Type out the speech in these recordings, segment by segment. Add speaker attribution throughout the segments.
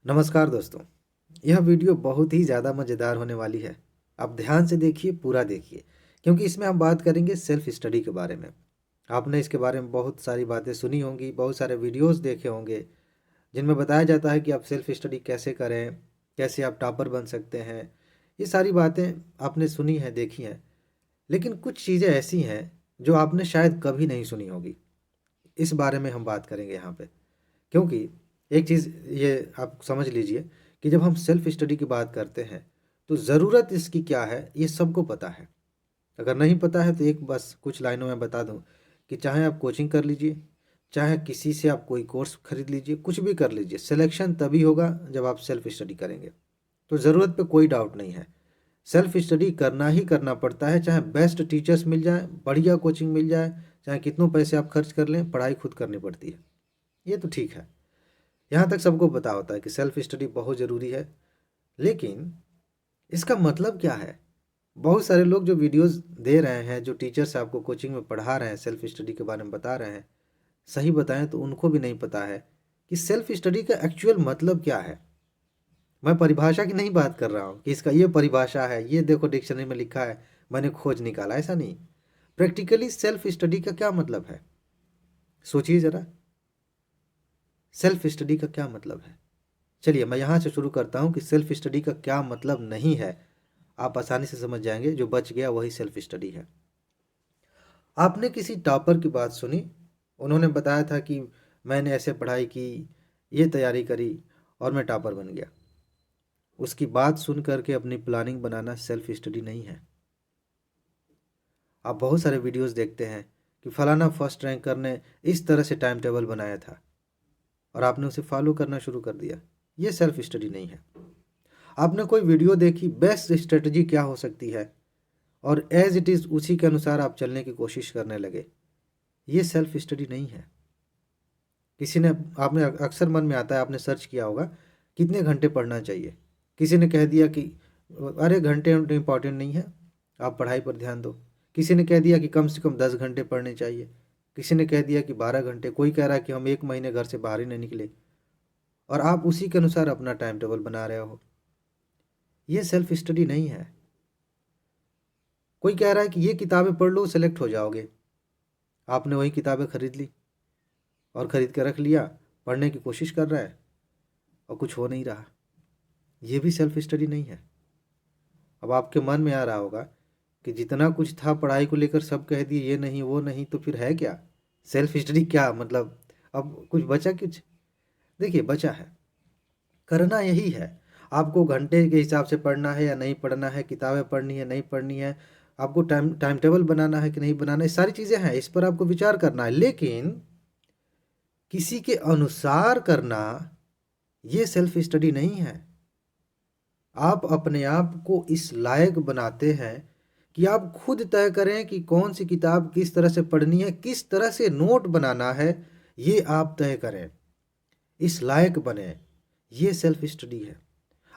Speaker 1: नमस्कार दोस्तों। यह वीडियो बहुत ही ज़्यादा मज़ेदार होने वाली है। आप ध्यान से देखिए, पूरा देखिए, क्योंकि इसमें हम बात करेंगे सेल्फ स्टडी के बारे में। आपने इसके बारे में बहुत सारी बातें सुनी होंगी, बहुत सारे वीडियोस देखे होंगे जिनमें बताया जाता है कि आप सेल्फ स्टडी कैसे करें, कैसे आप टॉपर बन सकते हैं। ये सारी बातें आपने सुनी हैं, देखी हैं, लेकिन कुछ चीज़ें ऐसी हैं जो आपने शायद कभी नहीं सुनी होगी। इस बारे में हम बात करेंगे यहाँ पे, क्योंकि एक चीज़ ये आप समझ लीजिए कि जब हम सेल्फ स्टडी की बात करते हैं तो ज़रूरत इसकी क्या है ये सबको पता है। अगर नहीं पता है तो एक बस कुछ लाइनों में बता दूं कि चाहे आप कोचिंग कर लीजिए, चाहे किसी से आप कोई कोर्स खरीद लीजिए, कुछ भी कर लीजिए, सिलेक्शन तभी होगा जब आप सेल्फ स्टडी करेंगे। तो ज़रूरत पे कोई डाउट नहीं है, सेल्फ स्टडी करना ही करना पड़ता है। चाहे बेस्ट टीचर्स मिल जाए, बढ़िया कोचिंग मिल जाए, चाहे कितनों पैसे आप खर्च कर लें, पढ़ाई खुद करनी पड़ती है। ये तो ठीक है, यहाँ तक सबको पता होता है कि सेल्फ स्टडी बहुत ज़रूरी है। लेकिन इसका मतलब क्या है? बहुत सारे लोग जो वीडियोस दे रहे हैं, जो टीचर्स आपको कोचिंग में पढ़ा रहे हैं, सेल्फ स्टडी के बारे में बता रहे हैं, सही बताएं तो उनको भी नहीं पता है कि सेल्फ स्टडी का एक्चुअल मतलब क्या है। मैं परिभाषा की नहीं बात कर रहा हूँ कि इसका ये परिभाषा है, ये देखो डिक्शनरी में लिखा है, मैंने खोज निकाला, ऐसा नहीं। प्रैक्टिकली सेल्फ स्टडी का क्या मतलब है, सोचिए ज़रा। सेल्फ स्टडी का क्या मतलब है? चलिए मैं यहाँ से शुरू करता हूँ कि सेल्फ स्टडी का क्या मतलब नहीं है। आप आसानी से समझ जाएंगे, जो बच गया वही सेल्फ स्टडी है। आपने किसी टॉपर की बात सुनी, उन्होंने बताया था कि मैंने ऐसे पढ़ाई की, ये तैयारी करी और मैं टॉपर बन गया। उसकी बात सुन करके अपनी प्लानिंग बनाना सेल्फ स्टडी नहीं है। आप बहुत सारे वीडियोस देखते हैं कि फलाना फर्स्ट रैंकर ने इस तरह से टाइम टेबल बनाया था और आपने उसे फॉलो करना शुरू कर दिया। ये सेल्फ स्टडी नहीं है। आपने कोई वीडियो देखी, बेस्ट स्ट्रेटजी क्या हो सकती है, और एज इट इज़ उसी के अनुसार आप चलने की कोशिश करने लगे, ये सेल्फ स्टडी नहीं है। किसी ने, आपने अक्सर मन में आता है, आपने सर्च किया होगा कितने घंटे पढ़ना चाहिए। किसी ने कह दिया कि अरे घंटे इंपॉर्टेंट नहीं है, आप पढ़ाई पर ध्यान दो। किसी ने कह दिया कि कम से कम 10 घंटे पढ़ने चाहिए। किसी ने कह दिया कि 12 घंटे। कोई कह रहा है कि हम 1 महीने घर से बाहर ही नहीं निकले, और आप उसी के अनुसार अपना टाइम टेबल बना रहे हो। ये सेल्फ स्टडी नहीं है। कोई कह रहा है कि ये किताबें पढ़ लो, सेलेक्ट हो जाओगे। आपने वही किताबें खरीद ली और ख़रीद के रख लिया, पढ़ने की कोशिश कर रहा है और कुछ हो नहीं रहा। ये भी सेल्फ स्टडी नहीं है। अब आपके मन में आ रहा होगा कि जितना कुछ था पढ़ाई को लेकर सब कह दिए, ये नहीं वो नहीं, तो फिर है क्या सेल्फ स्टडी? क्या मतलब अब कुछ बचा? कुछ देखिए बचा है। करना यही है, आपको घंटे के हिसाब से पढ़ना है या नहीं पढ़ना है, किताबें पढ़नी है नहीं पढ़नी है, आपको टाइम टाइम टेबल बनाना है कि नहीं बनाना है, सारी चीज़ें हैं, इस पर आपको विचार करना है। लेकिन किसी के अनुसार करना ये सेल्फ स्टडी नहीं है। आप अपने आप को इस लायक बनाते हैं कि आप खुद तय करें कि कौन सी किताब किस तरह से पढ़नी है, किस तरह से नोट बनाना है, ये आप तय करें, इस लायक बने। ये सेल्फ स्टडी है।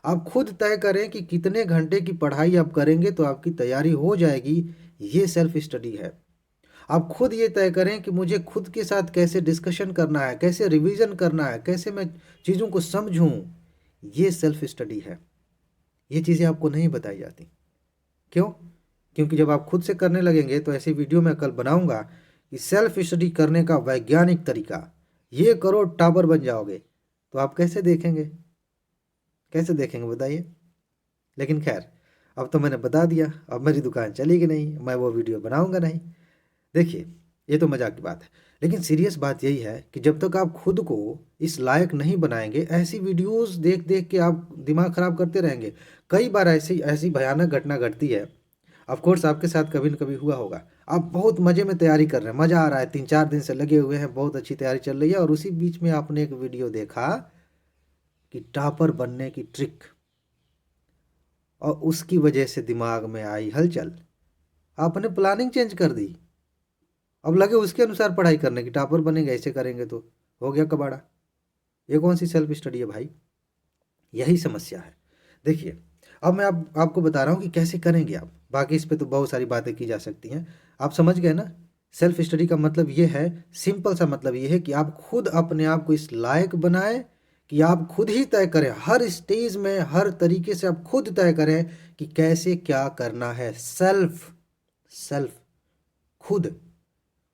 Speaker 1: आप खुद तय करें कि कितने घंटे की पढ़ाई आप करेंगे तो आपकी तैयारी हो जाएगी, ये सेल्फ स्टडी है। आप खुद ये तय करें कि मुझे खुद के साथ कैसे डिस्कशन करना है, कैसे रिवीजन करना है, कैसे मैं चीज़ों को समझूं, ये सेल्फ स्टडी है। ये चीज़ें आपको नहीं बताई जाती। क्यों? क्योंकि जब आप खुद से करने लगेंगे तो ऐसी वीडियो मैं कल बनाऊंगा कि सेल्फ स्टडी करने का वैज्ञानिक तरीका, ये करो टॉपर बन जाओगे, तो आप कैसे देखेंगे? कैसे देखेंगे बताइए? लेकिन खैर, अब तो मैंने बता दिया, अब मेरी दुकान चलेगी नहीं, मैं वो वीडियो बनाऊंगा नहीं। देखिए, ये तो मजाक की बात है, लेकिन सीरियस बात यही है कि जब तक आप खुद को इस लायक नहीं बनाएंगे, ऐसी वीडियोस देख देख के आप दिमाग खराब करते रहेंगे। कई बार ऐसी ऐसी भयानक घटना घटती है। ऑफ कोर्स आपके साथ कभी न कभी हुआ होगा। आप बहुत मज़े में तैयारी कर रहे हैं, मज़ा आ रहा है, 3-4 दिन से लगे हुए हैं, बहुत अच्छी तैयारी चल रही है, और उसी बीच में आपने एक वीडियो देखा कि टॉपर बनने की ट्रिक, और उसकी वजह से दिमाग में आई हलचल, आपने प्लानिंग चेंज कर दी। अब लगे उसके अनुसार पढ़ाई करने की, टॉपर बनेंगे, ऐसे करेंगे तो हो गया कबाड़ा। ये कौन सी सेल्फ स्टडी है भाई? यही समस्या है। देखिए, अब मैं आपको बता रहा हूँ कि कैसे करेंगे आप। बाकी इस पे तो बहुत सारी बातें की जा सकती हैं। आप समझ गए ना? सेल्फ स्टडी का मतलब ये है, सिंपल सा मतलब ये है कि आप खुद अपने आप को इस लायक बनाएं कि आप खुद ही तय करें, हर स्टेज में हर तरीके से आप खुद तय करें कि कैसे क्या करना है। सेल्फ सेल्फ खुद,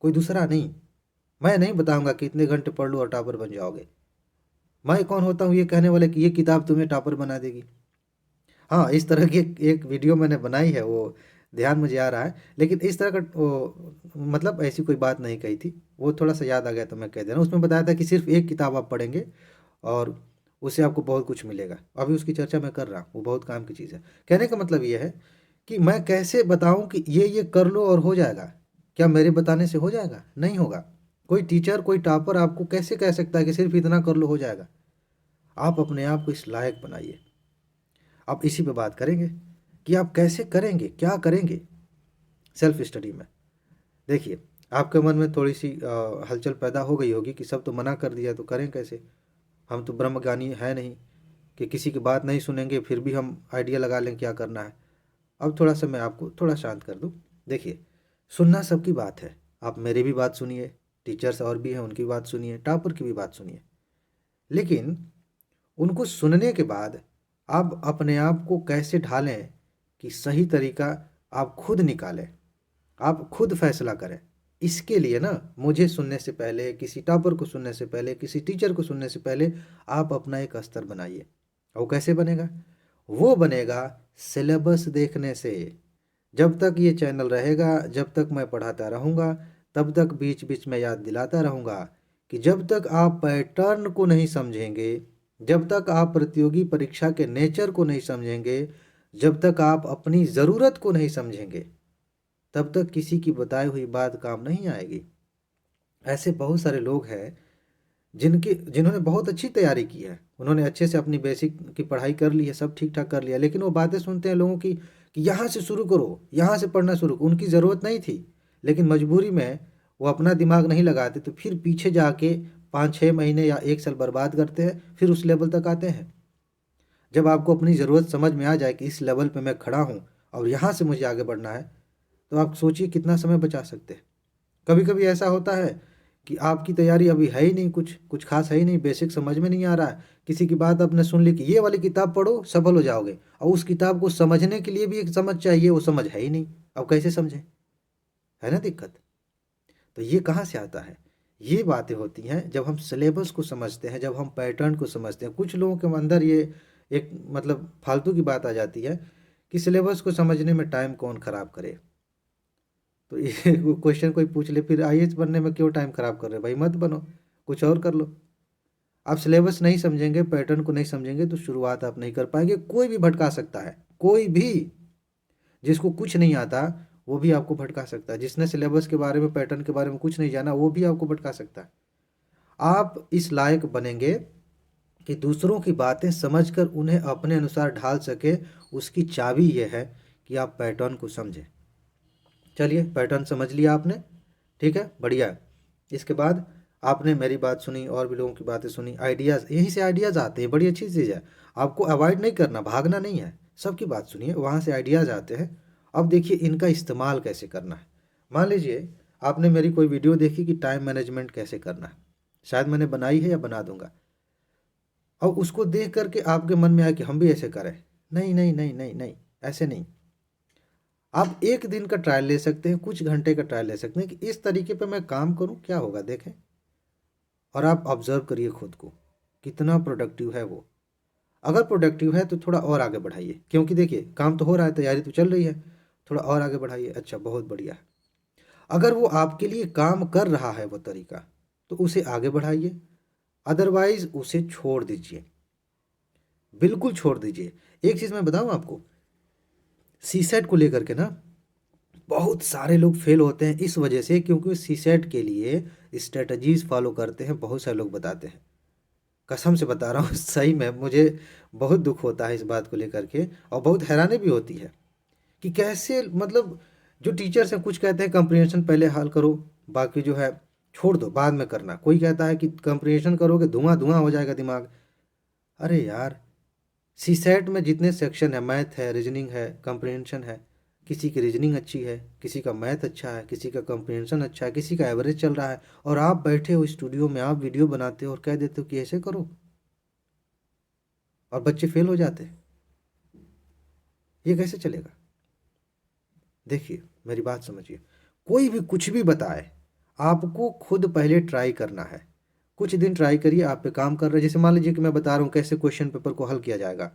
Speaker 1: कोई दूसरा नहीं। मैं नहीं बताऊंगा कि इतने घंटे पढ़ लो और टॉपर बन जाओगे। मैं कौन होता हूँ ये कहने वाले कि ये किताब तुम्हें टॉपर बना देगी। हाँ, इस तरह की एक वीडियो मैंने बनाई है, वो ध्यान मुझे आ रहा है, लेकिन इस तरह का मतलब ऐसी कोई बात नहीं कही थी। वो थोड़ा सा याद आ गया तो मैं कह दे रहा हूँ। उसमें बताया था कि सिर्फ एक किताब आप पढ़ेंगे और उससे आपको बहुत कुछ मिलेगा। अभी उसकी चर्चा मैं कर रहा हूँ, वो बहुत काम की चीज़ है। कहने का मतलब ये है कि मैं कैसे बताऊँ कि ये कर लो और हो जाएगा। क्या मेरे बताने से हो जाएगा? नहीं होगा। कोई टीचर, कोई टॉपर आपको कैसे कह सकता है कि सिर्फ इतना कर लो हो जाएगा? आप अपने आप को इस लायक बनाइए। आप इसी पे बात करेंगे कि आप कैसे करेंगे, क्या करेंगे सेल्फ स्टडी में। देखिए, आपके मन में थोड़ी सी हलचल पैदा हो गई होगी कि सब तो मना कर दिया तो करें कैसे, हम तो ब्रह्मज्ञानी है नहीं कि किसी की बात नहीं सुनेंगे फिर भी हम आइडिया लगा लें क्या करना है। अब थोड़ा सा मैं आपको थोड़ा शांत कर दूं। देखिए, सुनना सबकी बात है। आप मेरी भी बात सुनिए, टीचर्स और भी हैं उनकी बात सुनिए, टॉपर की भी बात सुनिए। लेकिन उनको सुनने के बाद आप अपने आप को कैसे ढालें कि सही तरीका आप खुद निकालें, आप खुद फैसला करें। इसके लिए ना, मुझे सुनने से पहले, किसी टॉपर को सुनने से पहले, किसी टीचर को सुनने से पहले आप अपना एक स्तर बनाइए। और वो कैसे बनेगा? वो बनेगा सिलेबस देखने से। जब तक ये चैनल रहेगा, जब तक मैं पढ़ाता रहूँगा, तब तक बीच बीच में याद दिलाता रहूँगा कि जब तक आप पैटर्न को नहीं समझेंगे, जब तक आप प्रतियोगी परीक्षा के नेचर को नहीं समझेंगे, जब तक आप अपनी ज़रूरत को नहीं समझेंगे, तब तक किसी की बताई हुई बात काम नहीं आएगी। ऐसे बहुत सारे लोग हैं जिन्होंने बहुत अच्छी तैयारी की है, उन्होंने अच्छे से अपनी बेसिक की पढ़ाई कर ली है, सब ठीक ठाक कर लिया, लेकिन वो बातें सुनते हैं लोगों की कि यहाँ से शुरू करो, यहाँ से पढ़ना शुरू करो। उनकी ज़रूरत नहीं थी, लेकिन मजबूरी में वो अपना दिमाग नहीं लगाते, तो फिर पीछे जाके 5-6 महीने या 1 साल बर्बाद करते हैं, फिर उस लेवल तक आते हैं। जब आपको अपनी ज़रूरत समझ में आ जाए कि इस लेवल पे मैं खड़ा हूँ और यहाँ से मुझे आगे बढ़ना है, तो आप सोचिए कितना समय बचा सकते हैं। कभी कभी ऐसा होता है कि आपकी तैयारी अभी है ही नहीं, कुछ कुछ खास है ही नहीं, बेसिक समझ में नहीं आ रहा है, किसी की बात आपने सुन ली कि ये वाली किताब पढ़ो सफल हो जाओगे, और उस किताब को समझने के लिए भी एक समझ चाहिए, वो समझ है ही नहीं। अब कैसे समझें? है ना दिक्कत। तो ये कहाँ से आता है? ये बातें होती हैं जब हम सिलेबस को समझते हैं, जब हम पैटर्न को समझते हैं। कुछ लोगों के अंदर ये एक मतलब फालतू की बात आ जाती है कि सिलेबस को समझने में टाइम कौन ख़राब करे। तो ये क्वेश्चन कोई पूछ ले, फिर आईएएस बनने में क्यों टाइम ख़राब कर रहे हो भाई? मत बनो, कुछ और कर लो। आप सिलेबस नहीं समझेंगे, पैटर्न को नहीं समझेंगे, तो शुरुआत आप नहीं कर पाएंगे। कोई भी भटका सकता है, कोई भी। जिसको कुछ नहीं आता वो भी आपको भटका सकता है। जिसने सिलेबस के बारे में, पैटर्न के बारे में कुछ नहीं जाना, वो भी आपको भटका सकता है। आप इस लायक बनेंगे कि दूसरों की बातें समझकर उन्हें अपने अनुसार ढाल सके। उसकी चाबी यह है कि आप पैटर्न को समझें। चलिए, पैटर्न समझ लिया आपने, ठीक है, बढ़िया है। इसके बाद आपने मेरी बात सुनी और भी लोगों की बातें सुनी, आइडियाज़, यहीं से आइडियाज़ आते हैं, बड़ी अच्छी चीज़ है। आपको अवॉइड नहीं करना, भागना नहीं है, सबकी बात सुनिए, वहाँ से आइडियाज़ आते हैं। अब देखिए इनका इस्तेमाल कैसे करना है। मान लीजिए आपने मेरी कोई वीडियो देखी कि टाइम मैनेजमेंट कैसे करना है, शायद मैंने बनाई है या बना दूंगा। अब उसको देख करके आपके मन में आए कि हम भी ऐसे करें। नहीं नहीं नहीं नहीं नहीं, ऐसे नहीं। आप एक दिन का ट्रायल ले सकते हैं, कुछ घंटे का ट्रायल ले सकते हैं कि इस तरीके पे मैं काम करूं, क्या होगा देखें। और आप ऑब्जर्व करिए खुद को, कितना प्रोडक्टिव है वो। अगर प्रोडक्टिव है तो थोड़ा और आगे बढ़ाइए, क्योंकि देखिए काम तो हो रहा है, तैयारी तो चल रही है, थोड़ा और आगे बढ़ाइए। अच्छा, बहुत बढ़िया है। अगर वो आपके लिए काम कर रहा है वो तरीका, तो उसे आगे बढ़ाइए, अदरवाइज उसे छोड़ दीजिए, बिल्कुल छोड़ दीजिए। एक चीज़ मैं बताऊं आपको, सीसेट को लेकर के ना बहुत सारे लोग फेल होते हैं इस वजह से, क्योंकि सीसेट के लिए स्ट्रेटजीज फॉलो करते हैं, बहुत सारे लोग बताते हैं। कसम से बता रहा हूँ सही में मुझे बहुत दुख होता है इस बात को लेकर के, और बहुत हैरानी भी होती है कि कैसे, मतलब जो टीचर्स हैं कुछ कहते हैं कंप्रीहेंशन पहले हल करो, बाकी जो है छोड़ दो, बाद में करना। कोई कहता है कि कंप्रीहेंशन करोगे धुआं धुआं हो जाएगा दिमाग। अरे यार, सी सेट में जितने सेक्शन है, मैथ है, रीजनिंग है, कंप्रीहेंशन है, किसी की रीजनिंग अच्छी है, किसी का मैथ अच्छा है, किसी का कंप्रीहेंशन अच्छा है, किसी का एवरेज चल रहा है, और आप बैठे हो स्टूडियो में, आप वीडियो बनाते हो और कह देते हो कि ऐसे करो। और बच्चे फेल हो जाते हैं। ये कैसे चलेगा? देखिए मेरी बात समझिए, कोई भी कुछ भी बताए, आपको खुद पहले ट्राई करना है। कुछ दिन ट्राई करिए, आप पे काम कर रहे हैं। जैसे मान लीजिए कि मैं बता रहा हूँ कैसे क्वेश्चन पेपर को हल किया जाएगा।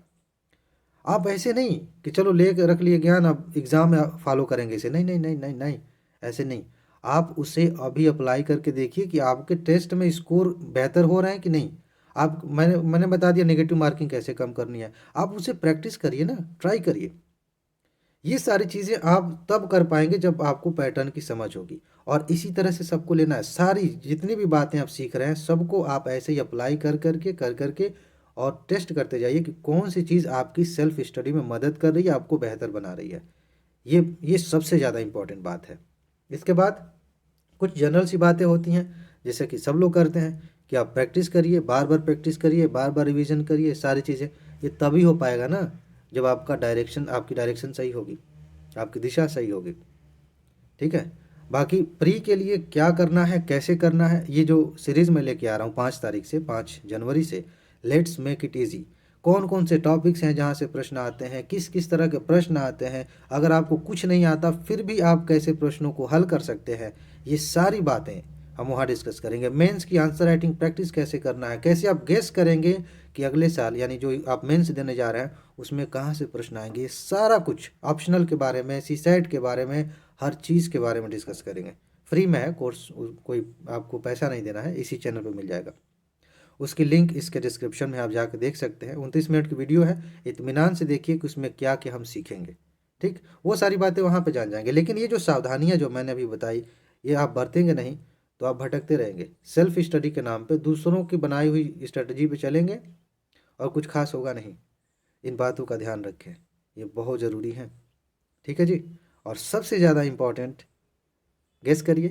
Speaker 1: आप ऐसे नहीं कि चलो ले रख लिए ज्ञान, अब एग्ज़ाम में फॉलो करेंगे इसे। नहीं नहीं नहीं नहीं नहीं, ऐसे नहीं। आप उसे अभी अप्लाई करके देखिए कि आपके टेस्ट में स्कोर बेहतर हो रहे हैं कि नहीं। आप मैंने बता दिया नेगेटिव मार्किंग कैसे कम करनी है। आप उसे प्रैक्टिस करिए ना, ट्राई करिए। ये सारी चीज़ें आप तब कर पाएंगे जब आपको पैटर्न की समझ होगी। और इसी तरह से सबको लेना है। सारी जितनी भी बातें आप सीख रहे हैं सबको आप ऐसे ही अप्लाई कर करके और टेस्ट करते जाइए कि कौन सी चीज़ आपकी सेल्फ स्टडी में मदद कर रही है, आपको बेहतर बना रही है। ये सबसे ज़्यादा इम्पोर्टेंट बात है। इसके बाद कुछ जनरल सी बातें होती हैं, जैसे कि सब लोग करते हैं कि आप प्रैक्टिस करिए, बार बार प्रैक्टिस करिए, बार बार रिवीजन करिए, सारी चीज़ें। ये तभी हो पाएगा ना जब आपकी डायरेक्शन सही होगी, आपकी दिशा सही होगी। ठीक है। बाकी प्री के लिए क्या करना है, कैसे करना है, ये जो सीरीज़ मैं लेके आ रहा हूँ 5 तारीख से, 5 जनवरी से, लेट्स मेक इट ईजी। कौन कौन से टॉपिक्स हैं जहाँ से प्रश्न आते हैं, किस किस तरह के प्रश्न आते हैं, अगर आपको कुछ नहीं आता फिर भी आप कैसे प्रश्नों को हल कर सकते हैं, ये सारी बातें हम वहाँ डिस्कस करेंगे। मेंस की आंसर राइटिंग प्रैक्टिस कैसे करना है, कैसे आप गेस करेंगे कि अगले साल यानी जो आप मेंस देने जा रहे हैं उसमें कहाँ से प्रश्न आएंगे, ये सारा कुछ ऑप्शनल के बारे में, सीसेट के बारे में, हर चीज़ के बारे में डिस्कस करेंगे। फ्री में है कोर्स, कोई आपको पैसा नहीं देना है, इसी चैनल पर मिल जाएगा। उसकी लिंक इसके डिस्क्रिप्शन में आप जाकर देख सकते हैं। 29 मिनट की वीडियो है, इत्मीनान से देखिए कि उसमें क्या क्या हम सीखेंगे। ठीक, वो सारी बातें वहाँ पे जान जाएंगे। लेकिन ये जो सावधानियाँ जो मैंने अभी बताई, ये आप बरतेंगे नहीं तो आप भटकते रहेंगे। सेल्फ स्टडी के नाम पे दूसरों की बनाई हुई स्ट्रेटजी पे चलेंगे और कुछ खास होगा नहीं। इन बातों का ध्यान रखें, ये बहुत ज़रूरी है। ठीक है जी। और सबसे ज़्यादा इम्पॉर्टेंट, गेस करिए।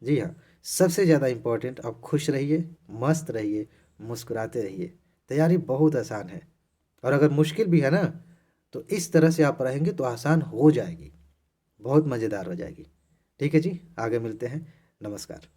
Speaker 1: जी हाँ, सबसे ज़्यादा इम्पोर्टेंट, आप खुश रहिए, मस्त रहिए, मुस्कुराते रहिए। तैयारी बहुत आसान है, और अगर मुश्किल भी है ना तो इस तरह से आप रहेंगे तो आसान हो जाएगी, बहुत मज़ेदार हो जाएगी। ठीक है जी, आगे मिलते हैं। नमस्कार।